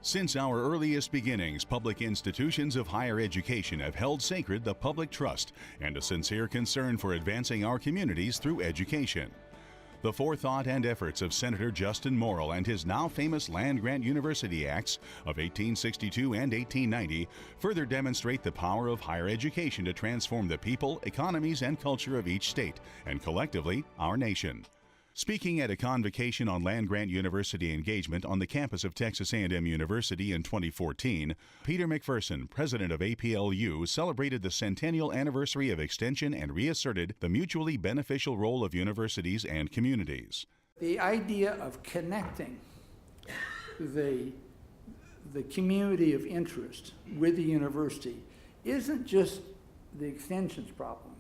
Since our earliest beginnings, public institutions of higher education have held sacred the public trust and a sincere concern for advancing our communities through education. The forethought and efforts of Senator Justin Morrill and his now famous Land-Grant University Acts of 1862 and 1890 further demonstrate the power of higher education to transform the people, economies, and culture of each state, and collectively, our nation. Speaking at a convocation on land-grant university engagement on the campus of Texas A&M University in 2014, Peter McPherson, president of APLU, celebrated the centennial anniversary of extension and reasserted the mutually beneficial role of universities and communities. The idea of connecting the community of interest with the university isn't just the extension's problem,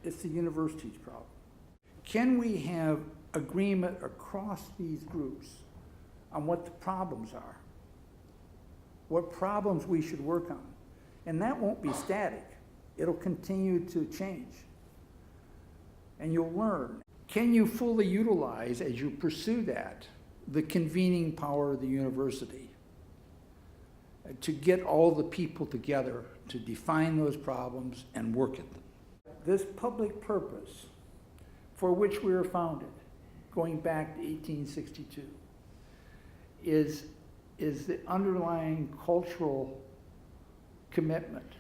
it's the university's problem. Can we have agreement across these groups on what the problems are, what problems we should work on? And that won't be static. It'll continue to change. And you'll learn. Can you fully utilize, as you pursue that, the convening power of the university to get all the people together to define those problems and work at them? This public purpose for which we were founded, going back to 1862, is the underlying cultural commitment.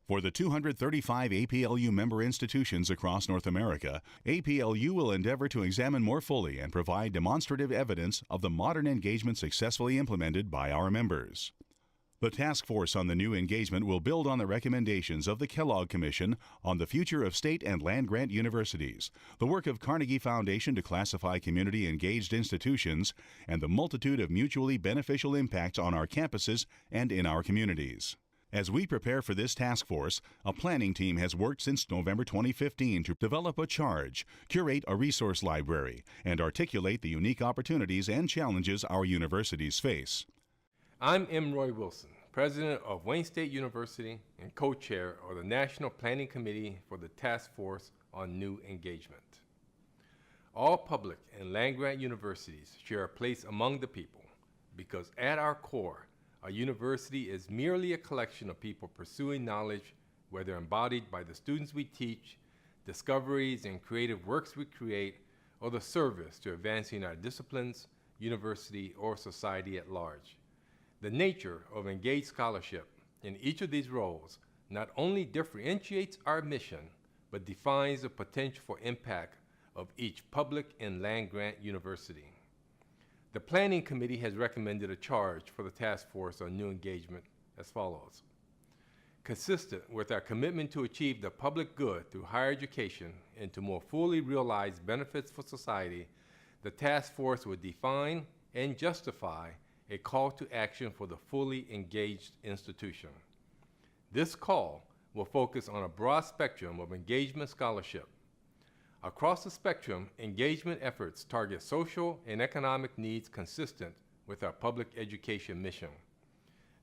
For the 235 APLU member institutions across North America, APLU will endeavor to examine more fully and provide demonstrative evidence of the modern engagement successfully implemented by our members. The task force on the new engagement will build on the recommendations of the Kellogg Commission on the future of state and land-grant universities, the work of Carnegie Foundation to classify community-engaged institutions, and the multitude of mutually beneficial impacts on our campuses and in our communities. As we prepare for this task force, a planning team has worked since November 2015 to develop a charge, curate a resource library, and articulate the unique opportunities and challenges our universities face. I'm M. Roy Wilson, president of Wayne State University and co-chair of the National Planning Committee for the Task Force on New Engagement. All public and land-grant universities share a place among the people because at our core, a university is merely a collection of people pursuing knowledge, whether embodied by the students we teach, discoveries and creative works we create, or the service to advancing our disciplines, university, or society at large. The nature of engaged scholarship in each of these roles not only differentiates our mission, but defines the potential for impact of each public and land-grant university. The Planning Committee has recommended a charge for the Task Force on New Engagement as follows. Consistent with our commitment to achieve the public good through higher education and to more fully realize benefits for society, the Task Force would define and justify a call to action for the fully engaged institution. This call will focus on a broad spectrum of engagement scholarship. Across the spectrum, engagement efforts target social and economic needs consistent with our public education mission.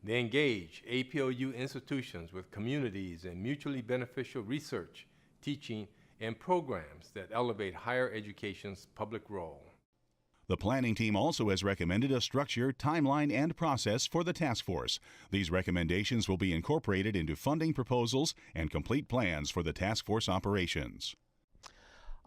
They engage APLU institutions with communities and mutually beneficial research, teaching, and programs that elevate higher education's public role. The planning team also has recommended a structure, timeline, and process for the task force. These recommendations will be incorporated into funding proposals and complete plans for the task force operations.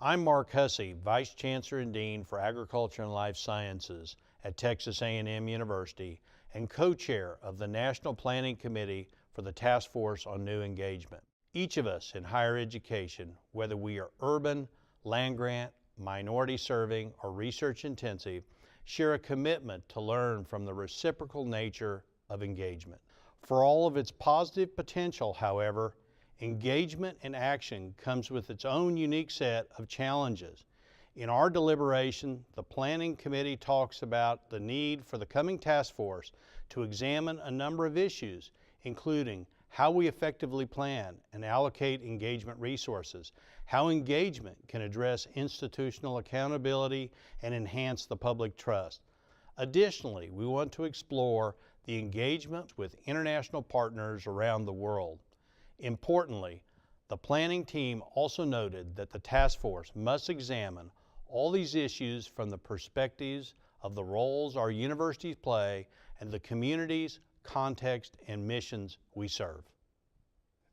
I'm Mark Hussey, Vice Chancellor and Dean for Agriculture and Life Sciences at Texas A&M University and co-chair of the National Planning Committee for the Task Force on New Engagement. Each of us in higher education, whether we are urban, land-grant, minority serving, or research intensive, share a commitment to learn from the reciprocal nature of engagement. For all of its positive potential, however, engagement and action comes with its own unique set of challenges. In our deliberation, the Planning Committee talks about the need for the coming task force to examine a number of issues, including how we effectively plan and allocate engagement resources, how engagement can address institutional accountability and enhance the public trust. Additionally, we want to explore the engagement with international partners around the world. Importantly, the planning team also noted that the task force must examine all these issues from the perspectives of the roles our universities play and the communities, context, and missions we serve.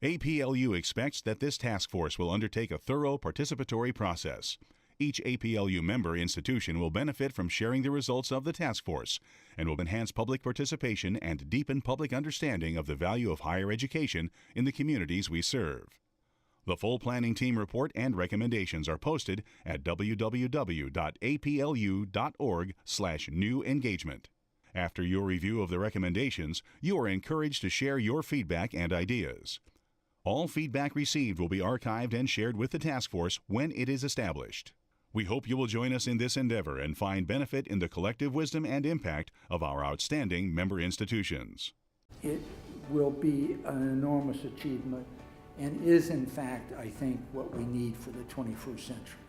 APLU expects that this task force will undertake a thorough participatory process. Each APLU member institution will benefit from sharing the results of the task force and will enhance public participation and deepen public understanding of the value of higher education in the communities we serve. The full planning team report and recommendations are posted at www.aplu.org/new-engagement. After your review of the recommendations, you are encouraged to share your feedback and ideas. All feedback received will be archived and shared with the task force when it is established. We hope you will join us in this endeavor and find benefit in the collective wisdom and impact of our outstanding member institutions. It will be an enormous achievement and is, in fact, I think, what we need for the 21st century.